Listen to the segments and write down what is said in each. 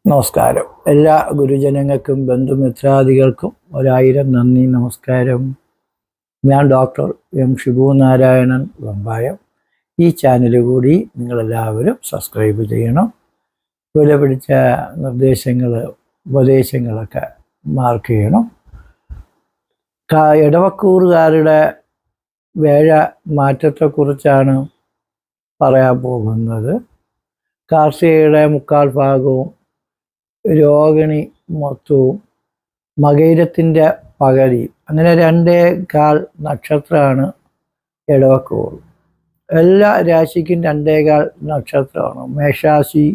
നമസ്കാരം. എല്ലാ ഗുരുജനങ്ങൾക്കും ബന്ധുമിത്രാദികൾക്കും 1000 നന്ദി, നമസ്കാരം. ഞാൻ ഡോക്ടർ എം ഷിബു നാരായണൻ വെമ്പായം. ഈ ചാനൽ കൂടി നിങ്ങളെല്ലാവരും സബ്സ്ക്രൈബ് ചെയ്യണം. വില പിടിച്ച നിർദ്ദേശങ്ങൾ, ഉപദേശങ്ങളൊക്കെ മാർക്ക് ചെയ്യണം. ഇടവക്കൂറുകാരുടെ വേഴ മാറ്റത്തെക്കുറിച്ചാണ് പറയാൻ പോകുന്നത്. കാർത്തികയുടെ മുക്കാൽ ഭാഗവും രോഹിണി മൊത്തവും മകയിരത്തിൻ്റെ പകരി, അങ്ങനെ 2.25 നക്ഷത്രമാണ് ഇടവക്കൂർ. എല്ലാ രാശിക്കും 2.25 നക്ഷത്രമാണ്. മേഷാശി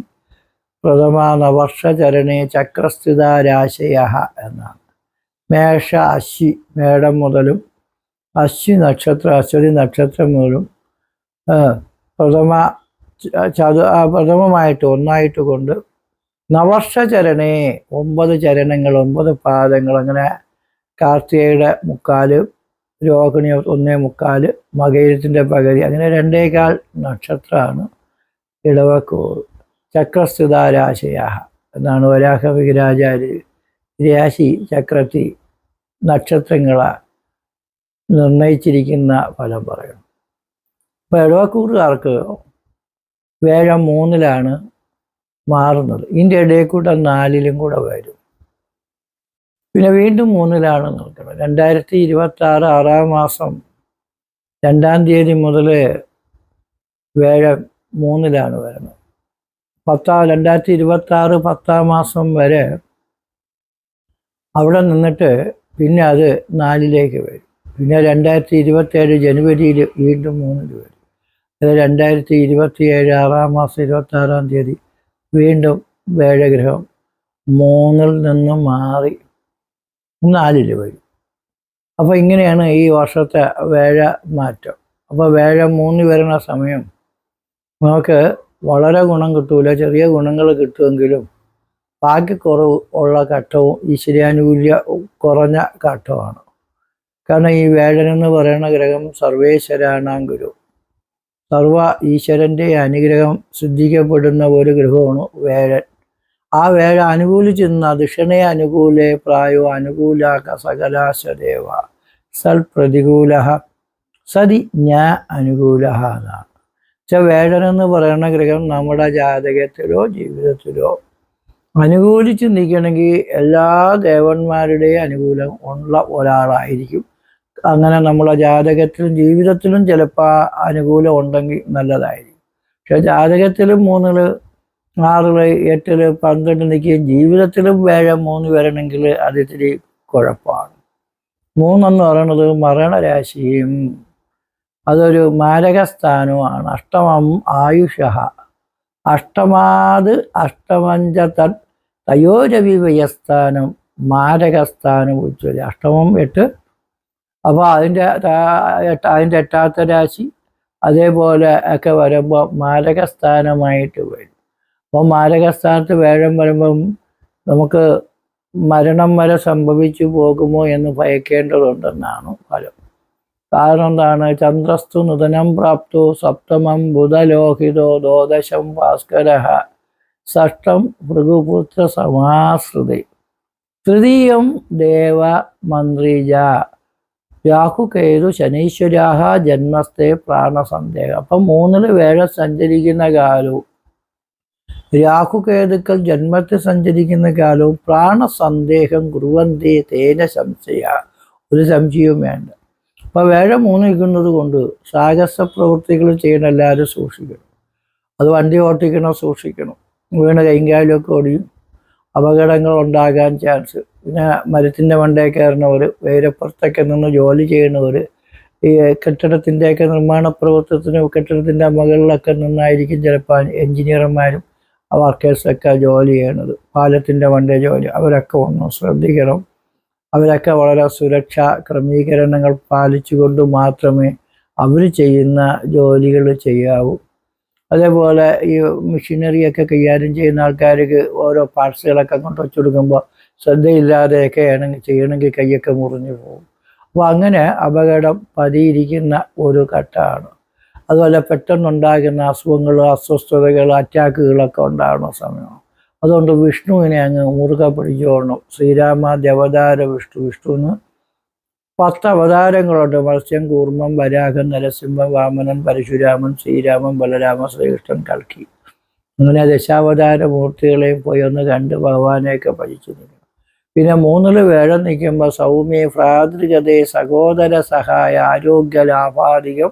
പ്രഥമ നവർഷചരണേ ചക്രസ്ഥിത രാശയ എന്നാണ്. മേഷ അശ്വി, മേടം മുതലും അശ്വി നക്ഷത്രം, അശ്വതി നക്ഷത്രം മുതലും പ്രഥമമായിട്ട് ഒന്നായിട്ട് കൊണ്ട് നവർഷചരണേ 9 ചരണങ്ങൾ, 9 പാദങ്ങൾ, അങ്ങനെ കാർത്തികയുടെ മുക്കാൽ, രോഹിണി 1.25, മകയിരത്തിൻ്റെ പകുതി, അങ്ങനെ 2.25 നക്ഷത്രമാണ് ഇടവക്കൂർ. ചക്രസ്ഥിത രാശയ എന്നാണ് വരാഹ വിരാജാര്യ രാശി ചക്രത്തി നക്ഷത്രങ്ങളെ നിർണയിച്ചിരിക്കുന്ന ഫലം പറയണം. ഇപ്പോൾ ഇടവക്കൂറുകാർക്ക് വേഴം 3-ലാണ് മാറുന്നത്. ഇതിൻ്റെ ഇടയിൽ കൂടെ 4-ലും കൂടെ വരും. പിന്നെ വീണ്ടും 3-ലാണ് നിൽക്കുന്നത്. 2026 6-ാം മാസം 2-ാം തീയതി മുതൽ വേഴം 3-ലാണ് വരുന്നത്. 2026 10-ാം മാസം വരെ അവിടെ നിന്നിട്ട് പിന്നെ അത് 4-ലേക്ക് വരും. പിന്നെ 2027 ജനുവരിയിൽ വീണ്ടും 3-ൽ വരും. 2027 6-ാം മാസം 26-ാം തീയതി വീണ്ടും വേഴഗ്രഹം 3-ൽ നിന്നും മാറി 4-ൽ വരും. അപ്പോൾ ഇങ്ങനെയാണ് ഈ വർഷത്തെ വേഴ മാറ്റം. അപ്പോൾ വേഴം 3 വരുന്ന സമയം നമുക്ക് വളരെ ഗുണം കിട്ടൂല, ചെറിയ ഗുണങ്ങൾ കിട്ടുമെങ്കിലും ബാക്കി കുറവ് ഉള്ള ഘട്ടവും ഈശ്വരാനുകൂല്യ കുറഞ്ഞ ഘട്ടമാണ്. കാരണം ഈ വേഴനെന്ന് പറയുന്ന ഗ്രഹം സർവേശ്വരാണാം ഗുരു, സർവ ഈശ്വരൻ്റെ അനുഗ്രഹം സിദ്ധിക്കപ്പെടുന്ന ഒരു ഗ്രഹമാണ് വേഴൻ. ആ വേഴ അനുകൂലിച്ചെന്ന ദക്ഷിണേ അനുകൂലേ പ്രായോ അനുകൂലാക സകലാശദേവ സൽ പ്രതികൂല സതി ഞാ അനുകൂല എന്നാണ്. വേഴനെന്ന് പറയുന്ന ഗ്രഹം നമ്മുടെ ജാതകത്തിലോ ജീവിതത്തിലോ അനുകൂലിച്ച് നിൽക്കണമെങ്കിൽ എല്ലാ ദേവന്മാരുടെയും അനുകൂലം ഉള്ള ഒരാളായിരിക്കും. അങ്ങനെ നമ്മളെ ജാതകത്തിലും ജീവിതത്തിലും ചിലപ്പോൾ അനുകൂലം ഉണ്ടെങ്കിൽ നല്ലതായിരിക്കും. പക്ഷെ ജാതകത്തിലും 3-ൽ 6-ൽ 8-ൽ 12 നിൽക്കുകയും ജീവിതത്തിലും വേഴം 3 വരണമെങ്കിൽ അത് ഇത്തിരി കുഴപ്പമാണ്. 3 എന്ന് പറയുന്നത് മരണരാശിയും അതൊരു മാരകസ്ഥാനവുമാണ്. അഷ്ടമം ആയുഷ അഷ്ടമാത് അഷ്ടമഞ്ച തയോരവിവയസ്ഥാനം മാരകസ്ഥാനം ഉച്ചരി. അഷ്ടമം 8, അപ്പോൾ അതിൻ്റെ 8ാമത്തെ രാശി അതേപോലെ ഒക്കെ വരുമ്പോൾ മാരകസ്ഥാനമായിട്ട് വരും. അപ്പോൾ മാരകസ്ഥാനത്ത് വേഴം വരുമ്പം നമുക്ക് മരണം വരെ സംഭവിച്ചു പോകുമോ എന്ന് ഭയക്കേണ്ടതുണ്ടെന്നാണ് ഫലം. കാരണം എന്താണ്? ചന്ദ്രസ്തു നൂതനം പ്രാപ്തോ സപ്തമം ബുധലോഹിതോ ദ്വാദശം ഭാസ്കര ഷഷ്ടം ഭൃഗുപുത്ര സമാശ്രിതേ തൃതീയം ദേവ മന്ത്രിജ രാഹുകേതു ശനീശ്വരാഹ ജന്മസ്ഥേ പ്രാണസന്ദേഹം. അപ്പം 3-ൽ വേഴം സഞ്ചരിക്കുന്ന കാലവും രാഹുകേതുക്കൾ ജന്മത്തിൽ സഞ്ചരിക്കുന്ന കാലവും പ്രാണസന്ദേഹം കുറുവന്തേ തേന സംശയ, ഒരു സംശയവും വേണ്ട. അപ്പോൾ വേഴം 3 നിൽക്കുന്നത് കൊണ്ട് സാഹസ പ്രവൃത്തികൾ ചെയ്യണം, എല്ലാവരും സൂക്ഷിക്കണം. അത് വണ്ടി ഓട്ടിക്കണം, സൂക്ഷിക്കണം. വീണ് കൈകാലൊക്കെ ഓടിയും അപകടങ്ങൾ ഉണ്ടാകാൻ ചാൻസ്. പിന്നെ മരത്തിൻ്റെ മണ്ടയിൽ കയറുന്നവർ, വേരപ്പുറത്തൊക്കെ നിന്ന് ജോലി ചെയ്യുന്നവർ, ഈ കെട്ടിടത്തിൻ്റെയൊക്കെ നിർമ്മാണ പ്രവർത്തനത്തിന് കെട്ടിടത്തിൻ്റെ മുകളിലൊക്കെ നിന്നായിരിക്കും ചിലപ്പോൾ എൻജിനീയർമാരും വർക്കേഴ്സൊക്കെ ജോലി ചെയ്യണത്. പാലത്തിൻ്റെ മണ്ടയിൽ ജോലി, അവരൊക്കെ ഒന്ന് ശ്രദ്ധിക്കണം. അവരൊക്കെ വളരെ സുരക്ഷാ ക്രമീകരണങ്ങൾ പാലിച്ചുകൊണ്ട് മാത്രമേ അവർ ചെയ്യുന്ന ജോലികൾ ചെയ്യാവൂ. അതേപോലെ ഈ മെഷീനറിയൊക്കെ കൈകാര്യം ചെയ്യുന്ന ആൾക്കാർക്ക് ഓരോ പാർട്സുകളൊക്കെ കൊണ്ട് വെച്ച് കൊടുക്കുമ്പോൾ ശ്രദ്ധയില്ലാതെയൊക്കെ ചെയ്യണമെങ്കിൽ കൈയൊക്കെ മുറിഞ്ഞു പോകും. അപ്പോൾ അങ്ങനെ അപകടം പതിയിരിക്കുന്ന ഒരു ഘട്ടമാണ്. അതുപോലെ പെട്ടെന്നുണ്ടാകുന്ന അസുഖങ്ങൾ, അസ്വസ്ഥതകൾ, അറ്റാക്കുകളൊക്കെ ഉണ്ടാകുന്ന സമയമാണ്. അതുകൊണ്ട് വിഷ്ണുവിനെ അങ്ങ് മുറുകെ പിടിച്ചോണം. ശ്രീരാമാദ്യ അവതാര വിഷ്ണുവിന് 10 അവതാരങ്ങളുണ്ട്. മത്സ്യം, കൂർമ്മം, വരാഹം, നരസിംഹം, വാമനൻ, പരശുരാമൻ, ശ്രീരാമൻ, ബലരാമ, ശ്രീകൃഷ്ണൻ, കൽക്കി. അങ്ങനെ ദശാവതാര മൂർത്തികളെയും പോയി ഒന്ന് കണ്ട് ഭഗവാനെയൊക്കെ പഠിച്ചു നിൽക്കണം. പിന്നെ 3 വേഴം നിൽക്കുമ്പോൾ സൗമ്യ ഭ്രാതൃഗതേ സഹോദര സഹായ ആരോഗ്യ ലാഭാധികം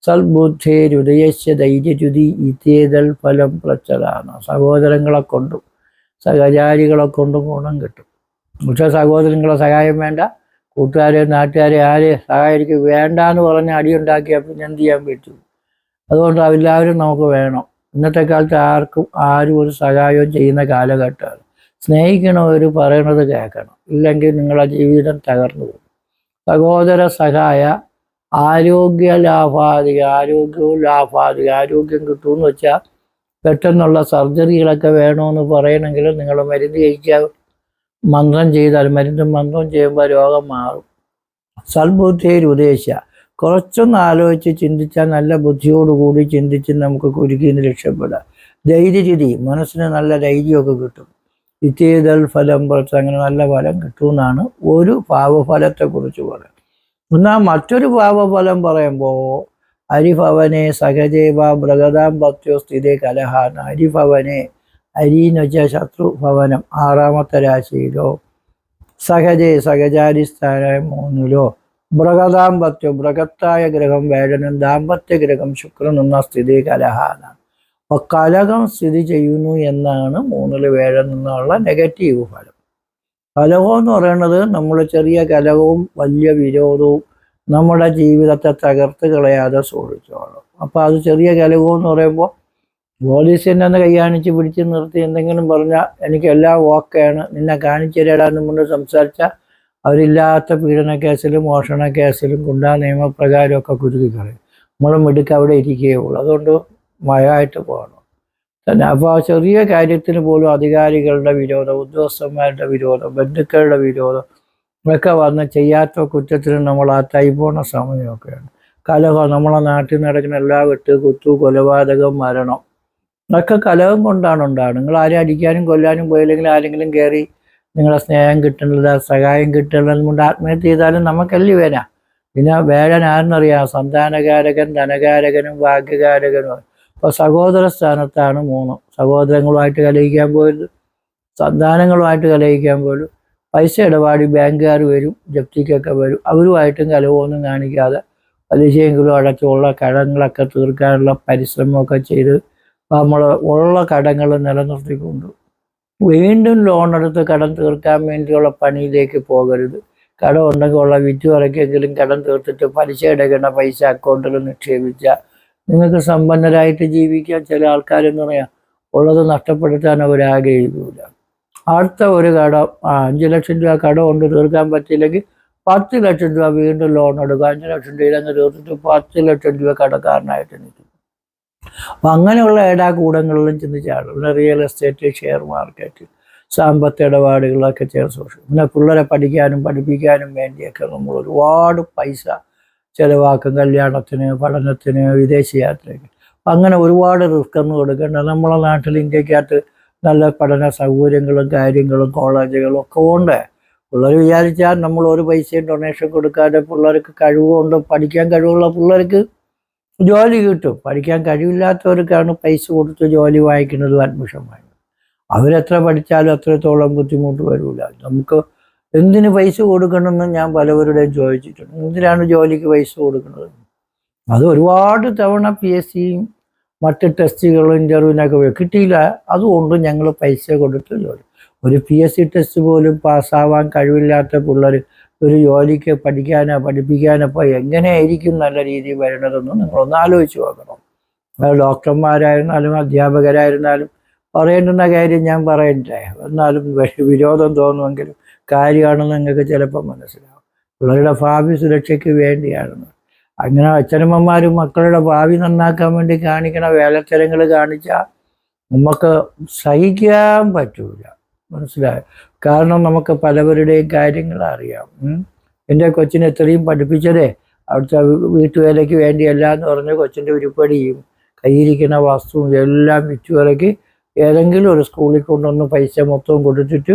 സൽബുദ്ധേരുദയശ്യ ധൈര്യരുതി ഇതേതൽ ഫലം പ്രച്ചതാണ്. സഹോദരങ്ങളെ കൊണ്ടും സഹചാരികളെ കൊണ്ടും ഗുണം കിട്ടും. പക്ഷേ സഹോദരങ്ങളെ സഹായം വേണ്ട, കൂട്ടുകാരെ നാട്ടുകാരെ ആരെ സഹായിക്കും വേണ്ട എന്ന് പറഞ്ഞ് അടിയുണ്ടാക്കിയാൽ പിന്നെ എന്ത് ചെയ്യാൻ പറ്റും? അതുകൊണ്ട് എല്ലാവരും നമുക്ക് വേണം. ഇന്നത്തെ കാലത്ത് ആരും ഒരു സഹായവും ചെയ്യുന്ന കാലഘട്ടമാണ്. സ്നേഹിക്കണവർ പറയണത് കേൾക്കണം, ഇല്ലെങ്കിൽ നിങ്ങളുടെ ജീവിതം തകർന്നു പോകും. സഹോദര സഹായ ആരോഗ്യ ലാഭാധിക ആരോഗ്യം കിട്ടുമെന്ന് വെച്ചാൽ പെട്ടെന്നുള്ള സർജറികളൊക്കെ വേണമെന്ന് പറയണമെങ്കിൽ നിങ്ങൾ മരുന്ന് കഴിക്കുക, മന്ത്രം ചെയ്യുമ്പോൾ രോഗം മാറും. സൽബുദ്ധിയിൽ ഉദ്ദേശിച്ച കുറച്ചൊന്ന് ആലോചിച്ച് ചിന്തിച്ചാൽ നല്ല ബുദ്ധിയോടുകൂടി ചിന്തിച്ച് നമുക്ക് കുരുക്കിന്ന് രക്ഷപ്പെടാം. ധൈര്യചിതി, മനസ്സിന് നല്ല ധൈര്യമൊക്കെ കിട്ടും. ഇതേതൽ ഫലം പുറത്ത് അങ്ങനെ നല്ല ഫലം കിട്ടുമെന്നാണ് ഒരു പാവഫലത്തെക്കുറിച്ച് പറയുന്നത്. എന്നാൽ മറ്റൊരു പാവഫലം പറയുമ്പോൾ ഹരിഭവനെ സഹജേവ ബ്രഗദാമ്പത്യോ സ്ഥിതേ കലഹാന. ഹരിഭവനെ, ഹരി എന്ന് വെച്ചാൽ ശത്രുഭവനം 6ാമത്തെ രാശിയിലോ, സഹജാരിസ്ഥാനായ 3-ലോ, ബ്രഗദാമ്പത്യോ ബ്രഗത്തായ ഗ്രഹം വേഴനും ദാമ്പത്യ ഗ്രഹം ശുക്രൻ എന്ന സ്ഥിതി കലഹാന. അപ്പോൾ കലഹം സ്ഥിതി ചെയ്യുന്നു എന്നാണ് 3 വേഴം നിന്നുള്ള നെഗറ്റീവ് ഫലം. കലഹം എന്ന് പറയുന്നത് നമ്മൾ ചെറിയ കലഹവും വലിയ വിരോധവും നമ്മുടെ ജീവിതത്തെ തകർത്ത് കളയാതെ സൂക്ഷിച്ചോളും. അപ്പോൾ അത് ചെറിയ കലഹം എന്ന് പറയുമ്പോൾ പോലീസിനെ ഒന്ന് കൈകാണിച്ച് പിടിച്ച് നിർത്തി എന്തെങ്കിലും പറഞ്ഞാൽ എനിക്കെല്ലാം ഓക്കെയാണ്, നിന്നെ കാണിച്ചു തരാടാന്ന് മുന്നേ സംസാരിച്ചാൽ അവരില്ലാത്ത പീഡന കേസിലും മോഷണ കേസിലും ഗുണ്ടാ നിയമപ്രകാരമൊക്കെ കുരുക്കി കളയും. നമ്മൾ മിടുക്ക് അവിടെ ഇരിക്കുകയുള്ളൂ. അതുകൊണ്ട് മയമായിട്ട് പോകണം തന്നെ. അപ്പോൾ ആ ചെറിയ കാര്യത്തിന് പോലും അധികാരികളുടെ വിരോധം, ഉദ്യോഗസ്ഥന്മാരുടെ വിരോധം, ബന്ധുക്കളുടെ വിരോധം ഒക്കെ വന്ന് ചെയ്യാത്ത കുറ്റത്തിന് നമ്മൾ ആ പോണ സമയമൊക്കെയാണ്. കലഹം, നമ്മളെ നാട്ടിൽ നടക്കുന്ന എല്ലാ കുത്തു, കൊലപാതകം, മരണം ഒക്കെ കലഹം കൊണ്ടാണ് ഉണ്ടാകുന്നത്. നിങ്ങൾ ആരും അടിക്കാനും കൊല്ലാനും പോയില്ലെങ്കിൽ ആരെങ്കിലും കയറി നിങ്ങളെ സ്നേഹം കിട്ടുന്നില്ല, സഹായം കിട്ടുന്നില്ല കൊണ്ട് ആത്മഹത്യ ചെയ്താലും നമുക്കല്ലേ വരാം. പിന്നെ വേഴൻ ആരെന്നറിയാം? സന്താനകാരകൻ, ധനകാരകനും ഭാഗ്യകാരകനും. അപ്പോൾ സഹോദര സ്ഥാനത്താണ് 3. സഹോദരങ്ങളുമായിട്ട് കലഹിക്കാൻ പോയത്, സന്താനങ്ങളുമായിട്ട് കലഹിക്കാൻ പോലും, പൈസ ഇടപാടി ബാങ്കുകാർ വരും, ജപ്തിക്കൊക്കെ വരും. അവരുമായിട്ടും കലഹമൊന്നും കാണിക്കാതെ പലിശയെങ്കിലും അടച്ചുള്ള കടങ്ങളൊക്കെ തീർക്കാനുള്ള പരിശ്രമമൊക്കെ ചെയ്ത് നമ്മൾ ഉള്ള കടങ്ങൾ നിലനിർത്തിക്കൊണ്ട് വീണ്ടും ലോൺ എടുത്ത് കടം തീർക്കാൻ വേണ്ടിയുള്ള പണിയിലേക്ക് പോകരുത്. കടം ഉണ്ടെങ്കിൽ ഉള്ള വിറ്റുവരക്കെങ്കിലും കടം തീർത്തിട്ട് പലിശ അടയ്ക്കേണ്ട പൈസ അക്കൗണ്ടിൽ നിക്ഷേപിച്ചാൽ നിങ്ങൾക്ക് സമ്പന്നരായിട്ട് ജീവിക്കാൻ. ചില ആൾക്കാരെന്ന് പറയാം ഉള്ളത് നഷ്ടപ്പെടുത്താൻ അവർ ആഗ്രഹിക്കില്ല. അടുത്ത ഒരു കടം 5 ലക്ഷം രൂപ കടം കൊണ്ട് തീർക്കാൻ പറ്റിയില്ലെങ്കിൽ 10 ലക്ഷം രൂപ വീണ്ടും ലോൺ എടുക്കുക. 5 ലക്ഷം രൂപ ഇതങ്ങ് തീർത്തിട്ട് 10 ലക്ഷം രൂപ കടക്കാരനായിട്ട് നിൽക്കും. അപ്പം അങ്ങനെയുള്ള ഏടാകൂടങ്ങളിലും ചിന്തിച്ചാണ്. പിന്നെ റിയൽ എസ്റ്റേറ്റ്, ഷെയർ മാർക്കറ്റ്, സാമ്പത്തിക ഇടപാടുകളൊക്കെ ചേർത്ത് സൂക്ഷിക്കും. പിന്നെ പിള്ളേരെ പഠിക്കാനും പഠിപ്പിക്കാനും വേണ്ടിയൊക്കെ നമ്മൾ ഒരുപാട് പൈസ ചിലവാക്കും. കല്യാണത്തിന്, പഠനത്തിന്, വിദേശയാത്രയ്ക്ക്. അങ്ങനെ ഒരുപാട് റിസ്ക് ഒന്നും കൊടുക്കേണ്ട. നമ്മളെ നാട്ടിൽ ഇന്ത്യക്കകത്ത് നല്ല പഠന സൗകര്യങ്ങളും കാര്യങ്ങളും കോളേജുകളും ഒക്കെ ഉണ്ട്. പിള്ളേർ വിചാരിച്ചാൽ നമ്മൾ ഒരു പൈസയും ഡൊണേഷൻ കൊടുക്കാതെ പിള്ളേർക്ക് കഴിവുകൊണ്ട് പഠിക്കാൻ കഴിവുള്ള പിള്ളേർക്ക് ജോലി കിട്ടും. പഠിക്കാൻ കഴിവില്ലാത്തവർക്കാണ് പൈസ കൊടുത്ത് ജോലി വാങ്ങിക്കുന്നതും അഡ്മിഷൻ വാങ്ങിക്കുന്നത്. അവരെത്ര പഠിച്ചാലും അത്രത്തോളം ബുദ്ധിമുട്ട് വരില്ല. നമുക്ക് എന്തിന് പൈസ കൊടുക്കണമെന്ന് ഞാൻ പലവരുടെയും ചോദിച്ചിട്ടുണ്ട്. എന്തിനാണ് ജോലിക്ക് പൈസ കൊടുക്കുന്നത്? അത് ഒരുപാട് തവണ PSCയും മറ്റ് ടെസ്റ്റുകളും ഇൻ്റർവ്യൂവിനൊക്കെ കിട്ടിയില്ല. അതുകൊണ്ട് ഞങ്ങൾ പൈസ കൊടുത്ത് ജോലി. ഒരു PSC ടെസ്റ്റ് പോലും പാസ്സാവാൻ കഴിവില്ലാത്ത പിള്ളേർ ഒരു ജോലിക്ക് പഠിപ്പിക്കാനപ്പോൾ എങ്ങനെയായിരിക്കും നല്ല രീതിയിൽ വരണതെന്ന് നിങ്ങളൊന്ന് ആലോചിച്ച് നോക്കണം. അത് ഡോക്ടർമാരായിരുന്നാലും അധ്യാപകരായിരുന്നാലും പറയേണ്ടുന്ന കാര്യം ഞാൻ പറയണ്ടേ. എന്നാലും വിരോധം തോന്നുമെങ്കിലും കാര്യമാണെന്ന് നിങ്ങൾക്ക് ചിലപ്പോൾ മനസ്സിലാവും. പിള്ളേരുടെ ഭാവി സുരക്ഷയ്ക്ക് വേണ്ടിയാണെന്ന്. അങ്ങനെ അച്ഛനമ്മമാരും മക്കളുടെ ഭാവി നന്നാക്കാൻ വേണ്ടി കാണിക്കണ വേലത്തരങ്ങൾ കാണിച്ചാൽ നമുക്ക് സഹിക്കാൻ പറ്റൂല. മനസ്സിലായോ? കാരണം നമുക്ക് പലവരുടെയും കാര്യങ്ങൾ അറിയാം. എൻ്റെ കൊച്ചിനെ എത്രയും പഠിപ്പിച്ചതേ അവിടുത്തെ വീട്ടുവേലയ്ക്ക് വേണ്ടിയല്ല എന്ന് പറഞ്ഞ് കൊച്ചിൻ്റെ ഉരുപ്പടിയും കയ്യിരിക്കുന്ന വസ്തുവും എല്ലാം വിറ്റുവിലയ്ക്ക് ഏതെങ്കിലും ഒരു സ്കൂളിൽ കൊണ്ടുവന്ന് പൈസ മൊത്തം കൊടുത്തിട്ട്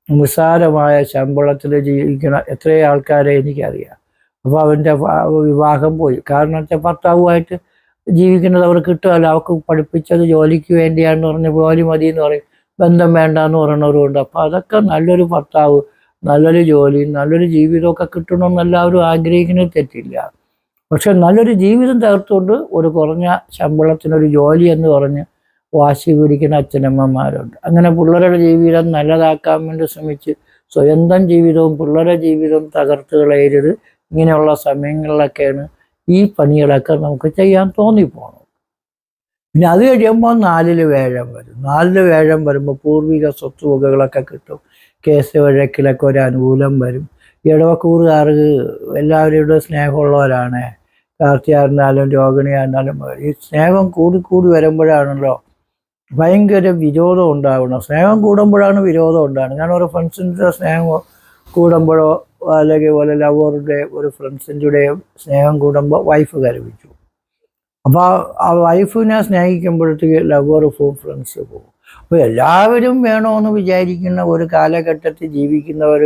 നിസ്സാരമായ ശമ്പളത്തിൽ ജീവിക്കുന്ന എത്രയോ ആൾക്കാരെ എനിക്കറിയാം. അപ്പോൾ അവൻ്റെ വിവാഹം പോയി. കാരണം വെച്ചാൽ ഭർത്താവുമായിട്ട് ജീവിക്കുന്നത് അവർക്ക് കിട്ടുമല്ലോ. അവർക്ക് പഠിപ്പിച്ചത് ജോലിക്ക് വേണ്ടിയാണെന്ന് പറഞ്ഞ് ജോലി മതി എന്ന് പറയും, ബന്ധം വേണ്ടാന്ന് പറയുന്നവരുണ്ട്. അപ്പോൾ അതൊക്കെ നല്ലൊരു ഭർത്താവ്, നല്ലൊരു ജോലി, നല്ലൊരു ജീവിതമൊക്കെ കിട്ടണമെന്ന് എല്ലാവരും ആഗ്രഹിക്കുന്നത് തെറ്റില്ല. പക്ഷെ നല്ലൊരു ജീവിതം തകർത്തുകൊണ്ട് ഒരു കുറഞ്ഞ ശമ്പളത്തിനൊരു ജോലി എന്ന് പറഞ്ഞ് വാശി പിടിക്കുന്ന അച്ഛനമ്മമാരുണ്ട്. അങ്ങനെ പിള്ളേരുടെ ജീവിതം നല്ലതാക്കാൻ വേണ്ടി ശ്രമിച്ച് സ്വന്തം ജീവിതവും പിള്ളേരുടെ ജീവിതവും തകർത്ത് കളയരുത്. ഇങ്ങനെയുള്ള സമയങ്ങളിലൊക്കെയാണ് ഈ പണികളൊക്കെ നമുക്ക് ചെയ്യാൻ തോന്നിപ്പോണം. പിന്നെ അത് കഴിയുമ്പോൾ 4-ല് വേഴം വരും. 4-ല് വേഴം വരുമ്പോൾ പൂർവിക സ്വത്തുവകകളൊക്കെ കിട്ടും. കേസ് വഴക്കിലൊക്കെ ഒരു അനുകൂലം വരും. ഇടവക്കൂറുകാർക്ക് എല്ലാവരുടെ സ്നേഹമുള്ളവരാണ്. കാർത്തിയായിരുന്നാലും രോഹിണിയായിരുന്നാലും ഈ സ്നേഹം കൂടി വരുമ്പോഴാണല്ലോ ഭയങ്കര വിരോധം ഉണ്ടാവണം. സ്നേഹം കൂടുമ്പോഴാണ് വിരോധം ഉണ്ടാകുന്നത്. ഞാൻ ഒരു ഫ്രണ്ട്സിൻ്റെ സ്നേഹം കൂടുമ്പോഴോ അല്ലെങ്കിൽ പോലെ ലവറുടെ ഒരു ഫ്രണ്ട്സിൻ്റെയും സ്നേഹം കൂടുമ്പോൾ വൈഫ് കരവിച്ചു. അപ്പോൾ ആ വൈഫിനെ സ്നേഹിക്കുമ്പോഴത്തേക്ക് ലവർ പോവും, ഫ്രണ്ട്സ് പോകും. അപ്പോൾ എല്ലാവരും വേണമെന്ന് വിചാരിക്കുന്ന ഒരു കാലഘട്ടത്തിൽ ജീവിക്കുന്നവർ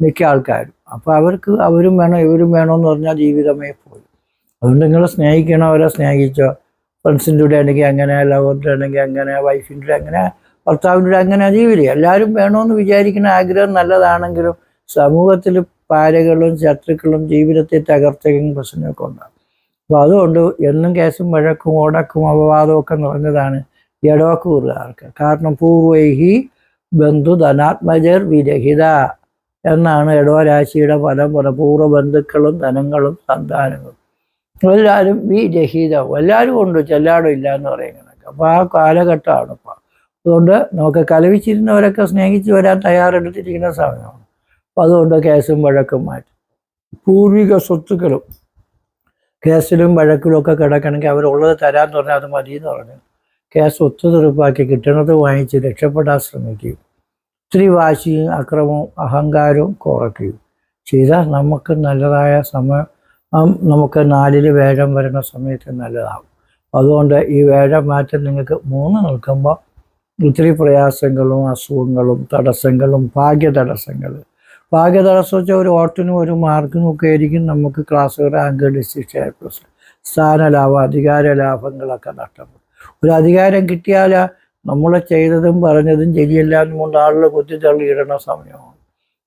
മിക്ക ആൾക്കാരും. അപ്പോൾ അവർക്ക് അവരും വേണം ഇവരും വേണമെന്ന് പറഞ്ഞാൽ ജീവിതമേ പോയി. അതുകൊണ്ട് നിങ്ങൾ സ്നേഹിക്കണവരെ സ്നേഹിച്ചോ. ഫ്രണ്ട്സിൻ്റെ കൂടെ ആണെങ്കിൽ അങ്ങനെ, ലവറിൻ്റെ ആണെങ്കിൽ അങ്ങനെ, വൈഫിൻ്റെ അങ്ങനെ, ഭർത്താവിൻ്റെ അങ്ങനെ ജീവിതം. എല്ലാവരും വേണമെന്ന് വിചാരിക്കുന്ന ആഗ്രഹം നല്ലതാണെങ്കിലും സമൂഹത്തിൽ പാരകളും ശത്രുക്കളും ജീവിതത്തെ തകർത്തയും പ്രശ്നമൊക്കെ ഉണ്ടാകും. അപ്പോൾ അതുകൊണ്ട് എന്നും കേസും വഴക്കും ഓടക്കും അപവാദവും ഒക്കെ നിറഞ്ഞതാണ് ഇടവക്കൂറുകാർക്ക്. കാരണം പൂർവൈഹി ബന്ധു ധനാത്മജർ വിരഹിത എന്നാണ് ഇടവരാശിയുടെ ഫലം പറയുന്നത്. പൂർവ്വ ബന്ധുക്കളും ധനങ്ങളും സന്താനങ്ങളും എല്ലാവരും വിരഹിതം. എല്ലാവരും ഉണ്ട്, ചെല്ലാടും ഇല്ല എന്ന് പറയുന്നത്. അപ്പോൾ ആ കാലഘട്ടമാണ് ഇപ്പോൾ. അതുകൊണ്ട് നമുക്ക് കലവിച്ചിരുന്നവരൊക്കെ സ്നേഹിച്ച് വരാൻ തയ്യാറെടുത്തിരിക്കുന്ന സമയമാണ്. അപ്പോൾ അതുകൊണ്ട് കേസും വഴക്കും മാറ്റി. പൂർവിക സ്വത്തുക്കളും കേസിലും വഴക്കിലും ഒക്കെ കിടക്കണമെങ്കിൽ അവരുള്ളത് തരാമെന്ന് പറഞ്ഞാൽ അത് മതി എന്ന് പറഞ്ഞു കേസ് ഒത്തുതീർപ്പാക്കി കിട്ടണത് വാങ്ങിച്ച് രക്ഷപ്പെടാൻ ശ്രമിക്കുകയും ഒത്തിരി വാശിയും അക്രമവും അഹങ്കാരവും കുറയ്ക്കുകയും ചെയ്താൽ നമുക്ക് നല്ലതായ സമയം നമുക്ക് 4-ല് വേഴം വരുന്ന സമയത്ത് നല്ലതാകും. അതുകൊണ്ട് ഈ വേഴം മാറ്റം നിങ്ങൾക്ക് 3 നിൽക്കുമ്പോൾ ഒത്തിരി പ്രയാസങ്ങളും അസുഖങ്ങളും തടസ്സങ്ങളും ഭാഗ്യതടസ്സങ്ങൾ വെച്ചാൽ ഒരു ഓട്ടിനും ഒരു മാർക്കിനും ഒക്കെ ആയിരിക്കും നമുക്ക് ക്ലാസ് റാങ്ക്, ഡിസ്ട്രിക്ട് പ്ലസ്, സ്ഥാനലാഭം, അധികാര ലാഭങ്ങളൊക്കെ നഷ്ടപ്പെടും. ഒരു അധികാരം കിട്ടിയാൽ നമ്മൾ ചെയ്തതും പറഞ്ഞതും ശരിയല്ല എന്നുകൊണ്ട് ആളുകൾ കുത്തിത്തള്ളിയിടുന്ന സമയമാണ്.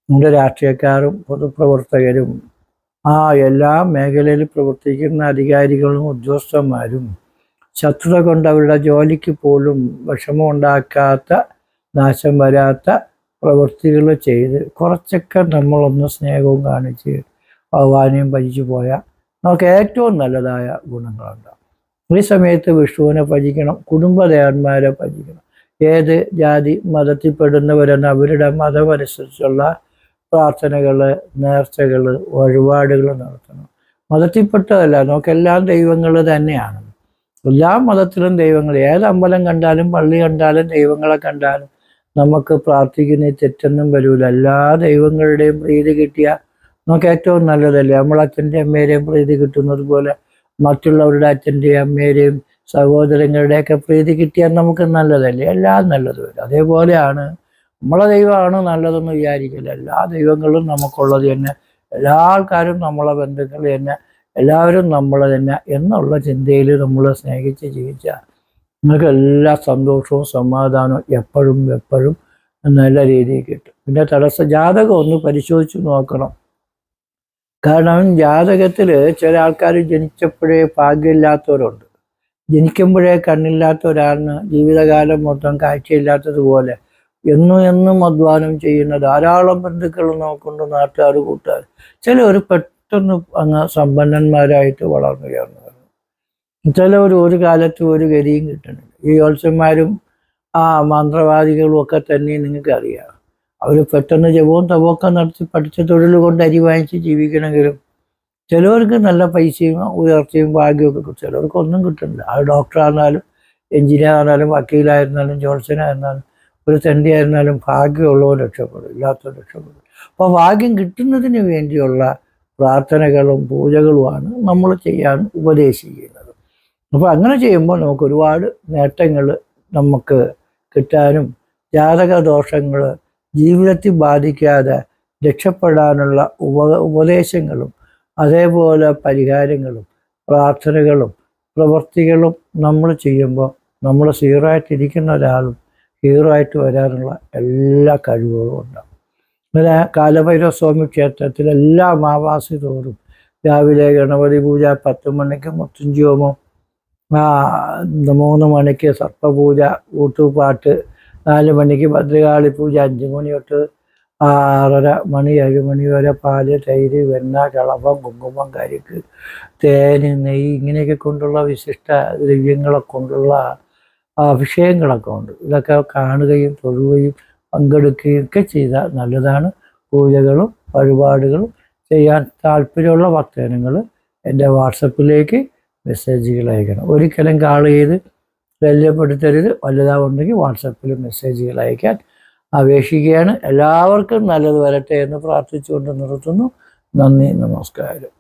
നമ്മുടെ രാഷ്ട്രീയക്കാരും പൊതുപ്രവർത്തകരും എല്ലാ മേഖലയിൽ പ്രവർത്തിക്കുന്ന അധികാരികളും ഉദ്യോഗസ്ഥന്മാരും ശത്രുത കൊണ്ട് അവരുടെ ജോലിക്ക് പോലും വിഷമം ഉണ്ടാക്കാത്ത, നാശം വരാത്ത പ്രവൃത്തികൾ ചെയ്ത് കുറച്ചൊക്കെ നമ്മളൊന്ന് സ്നേഹവും കാണിച്ച് ഭഗവാനെയും ഭജിച്ചു പോയാൽ നമുക്ക് ഏറ്റവും നല്ലതായ ഗുണങ്ങളുണ്ടാകും. ഈ സമയത്ത് വിഷ്ണുവിനെ ഭജിക്കണം, കുടുംബദേവന്മാരെ ഭജിക്കണം. ഏത് ജാതി മതത്തിൽപ്പെടുന്നവരെന്ന് അവരുടെ മതമനുസരിച്ചുള്ള പ്രാർത്ഥനകൾ, നേർച്ചകൾ, വഴിപാടുകൾ നടത്തണം. മതത്തിൽപ്പെട്ടതല്ല, നമുക്കെല്ലാം ദൈവങ്ങൾ തന്നെയാണ്. എല്ലാ മതത്തിലും ദൈവങ്ങൾ. ഏത് അമ്പലം കണ്ടാലും പള്ളി കണ്ടാലും ദൈവങ്ങളെ കണ്ടാലും നമുക്ക് പ്രാർത്ഥിക്കുന്ന തെറ്റൊന്നും വരില്ല. എല്ലാ ദൈവങ്ങളുടെയും പ്രീതി കിട്ടിയാൽ നമുക്ക് ഏറ്റവും നല്ലതല്ലേ. നമ്മളെ അച്ഛൻ്റെ അമ്മേരെയും പ്രീതി കിട്ടുന്നത് പോലെ മറ്റുള്ളവരുടെ അച്ഛൻ്റെയും അമ്മേരെയും സഹോദരങ്ങളുടെയൊക്കെ പ്രീതി കിട്ടിയാൽ നമുക്ക് നല്ലതല്ലേ. എല്ലാം നല്ലത് വരും. അതേപോലെയാണ് നമ്മളെ ദൈവമാണ് നല്ലതെന്ന് വിചാരിക്കില്ല. എല്ലാ ദൈവങ്ങളും നമുക്കുള്ളത് തന്നെ, എല്ലാ ആൾക്കാരും നമ്മളെ ബന്ധുക്കൾ തന്നെ, എല്ലാവരും നമ്മൾ തന്നെ എന്നുള്ള ചിന്തയിൽ നമ്മൾ സ്നേഹിച്ച് ജീവിച്ചാൽ നിങ്ങൾക്ക് എല്ലാ സന്തോഷവും സമാധാനവും എപ്പോഴും നല്ല രീതിയിൽ കിട്ടും. പിന്നെ ജാതകം ഒന്ന് പരിശോധിച്ച് നോക്കണം. കാരണം ജാതകത്തിൽ ചില ആൾക്കാർ ജനിച്ചപ്പോഴേ ഭാഗ്യമില്ലാത്തവരുണ്ട്. ജനിക്കുമ്പോഴേ കണ്ണില്ലാത്ത ഒരാളിന് ജീവിതകാലം മൊത്തം കാഴ്ചയില്ലാത്തതുപോലെ എന്നും അധ്വാനം ചെയ്യുന്ന ധാരാളം ബന്ധുക്കൾ നമുക്കുണ്ട്, നാട്ടുകാർ, കൂട്ടുകാർ. ചിലവർ പെട്ടെന്ന് അങ്ങ് സമ്പന്നന്മാരായിട്ട് വളർന്നു. ചിലവർ ഒരു കാലത്ത് ഒരു ഗതിയും കിട്ടുന്നില്ല. ഈ ജ്യോത്സ്യന്മാരും മന്ത്രവാദികളും ഒക്കെ തന്നെ നിങ്ങൾക്കറിയാം. അവർ പെട്ടെന്ന് ജപവും തപമൊക്കെ നടത്തി പഠിച്ച തൊഴിൽ കൊണ്ട് അരി വാങ്ങിച്ച് ജീവിക്കണമെങ്കിലും ചിലവർക്ക് നല്ല പൈസയും ഉയർച്ചയും ഭാഗ്യമൊക്കെ കിട്ടും. ചിലവർക്ക് ഒന്നും കിട്ടുന്നില്ല. ആ ഡോക്ടറായിരുന്നാലും എഞ്ചിനീയർ ആയിരുന്നാലും വക്കീലായിരുന്നാലും ജ്യോത്സ്യനായിരുന്നാലും ഒരു തെണ്ടിയായിരുന്നാലും ഭാഗ്യമുള്ളവർ രക്ഷപ്പെടും, ഇല്ലാത്തവർ രക്ഷപ്പെടും. അപ്പോൾ ഭാഗ്യം കിട്ടുന്നതിന് വേണ്ടിയുള്ള പ്രാർത്ഥനകളും പൂജകളുമാണ് നമ്മൾ ചെയ്യാൻ ഉപദേശിക്കുന്നത്. അപ്പോൾ അങ്ങനെ ചെയ്യുമ്പോൾ നമുക്ക് ഒരുപാട് നേട്ടങ്ങൾ നമുക്ക് കിട്ടാനും ജാതക ദോഷങ്ങൾ ജീവിതത്തിൽ ബാധിക്കാതെ രക്ഷപ്പെടാനുള്ള ഉപദേശങ്ങളും അതേപോലെ പരിഹാരങ്ങളും പ്രാർത്ഥനകളും പ്രവൃത്തികളും നമ്മൾ ചെയ്യുമ്പോൾ നമ്മൾ സീറോ ആയിട്ടിരിക്കുന്ന ഒരാളും ഹീറോ ആയിട്ട് വരാനുള്ള എല്ലാ കഴിവുകളും ഉണ്ടാകും. അങ്ങനെ കാലഭൈരവ സ്വാമി ക്ഷേത്രത്തിൽ എല്ലാ അമാവാസി തോറും രാവിലെ ഗണപതി പൂജ 10 മണിക്ക് മൃത്യുഞ്ജയ ഹോമം, 3 മണിക്ക് സർപ്പപൂജ, ഊട്ടുപാട്ട്, 4 മണിക്ക് ഭദ്രകാളി പൂജ, 5 മണി തൊട്ട് 6:30 മണി 7 മണി വരെ പാല്, തൈര്, വെണ്ണ, കളഭം, കുങ്കുമം, കരിക്ക്, തേന്, നെയ്യ് ഇങ്ങനെയൊക്കെ കൊണ്ടുള്ള വിശിഷ്ട ദ്രവ്യങ്ങളെ കൊണ്ടുള്ള അഭിഷേകങ്ങളൊക്കെ ഉണ്ട്. ഇതൊക്കെ കാണുകയും തൊഴുകയും പങ്കെടുക്കുകയും ഒക്കെ ചെയ്താൽ നല്ലതാണ്. പൂജകളും വഴിപാടുകളും ചെയ്യാൻ താല്പര്യമുള്ള ഭക്തജനങ്ങൾ എൻ്റെ വാട്സപ്പിലേക്ക് മെസ്സേജുകൾ അയക്കണം. ഒരിക്കലും കാൾ ചെയ്ത് ശല്യപ്പെടുത്തരുത്. വലുതാവുണ്ടെങ്കിൽ വാട്സപ്പിൽ മെസ്സേജുകൾ അയക്കാൻ അപേക്ഷിക്കുകയാണ്. എല്ലാവർക്കും നല്ലത് വരട്ടെ എന്ന് പ്രാർത്ഥിച്ചുകൊണ്ട് നിർത്തുന്നു. നന്ദി, നമസ്കാരം.